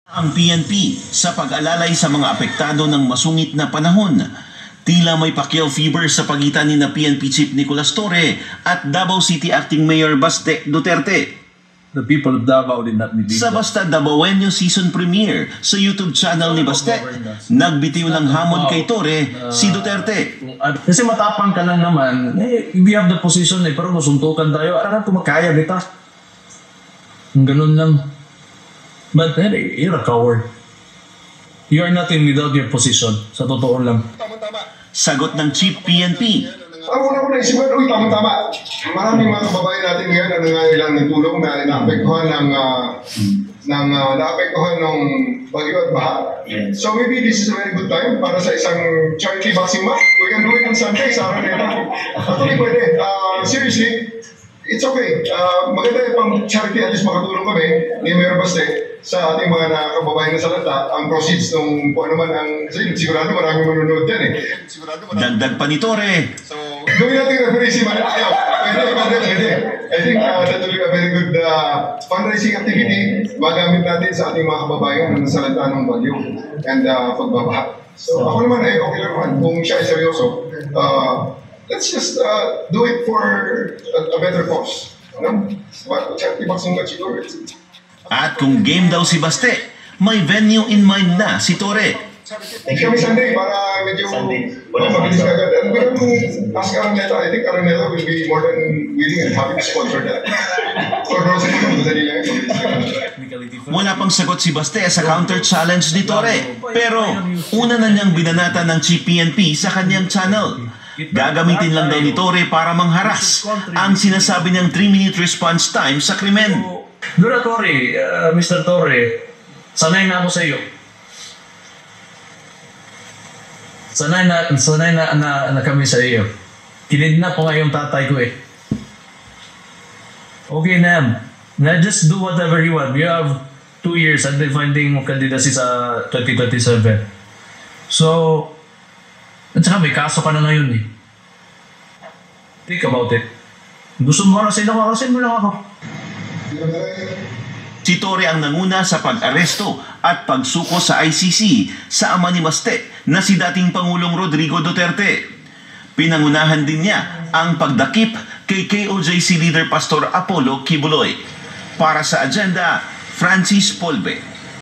Ang PNP sa pag-alalay sa mga apektado ng masungit na panahon. Tila may Pacquiao fever sa pagitan ni na PNP Chief Nicolas Torre at Davao City Acting Mayor Baste Duterte. The people of Davao did not need Sa Basta Davaoenyo season premiere sa YouTube channel ni Baste, nagbitiw ng hamon kay Torre si Duterte. Kasi matapang ka lang naman, we have the position pero masuntukan tayo, kung makaya kita. Ganun lang. But you're a coward. You are nothing without your position. Sa totoo lang. Sagot ng Chief PNP. Ang una ko naisipan, tama-tama. Maraming mga kababayan natin ngayon na nangailangan ng tulong na naapektuhan ng bagyo at baha. So maybe this is a very good time para sa isang charity boxing match. We can do it on Sunday sa Araneta. Actually pwede. Seriously, it's okay. Maganda yung pang charity, at least makatulong kami ni Mayor Baste sa ating mga kababayan na salanta. Ang proceeds nung kung ano man ang sigurado maraming manonood yan Dagdag pa ni Torre. So, gawin natin referee si Pwede. I think that will be a very good fundraising activity. Magamit natin sa ating mga kababayan na nasalanta ng bagyo and pagbabaha. So ako naman okay lang naman. Kung siya ay seryoso, let's just do it for a better cause. Charity boxing match siguro. At kung game daw si Baste, may venue in mind na si Torre. Kami Sunday para medyo mabilis ka agad. And pero kung ask Araneta, I think Araneta will be more than willing and happy to sponsor that. For Rosie, madali lang. Wala pang sagot si Baste sa counter-challenge ni Torre. Pero una na niyang binanata ng Chief PNP sa kanyang channel. Gagamitin lang daw ni Torre para mangharas ang sinasabi niyang 3-minute response time sa krimen. Dura Torre, Mr. Torre, sanay na ako sa iyo. Sanay na kami sa iyo. Kinidnap ko nga yung tatay ko eh. Okay na. Now just do whatever you want. You have 2 years until finding mo candidacy sa 2027. So, at saka may kaso ka na ngayon eh. Think about it. Gusto mo harasin mo lang ako. Si Torre ang nanguna sa pag-aresto at pagsuko sa ICC sa ama ni Baste na si dating Pangulong Rodrigo Duterte. Pinangunahan din niya ang pagdakip kay KOJC leader Pastor Apollo Kibuloy. Para sa Agenda, Francis Polbe.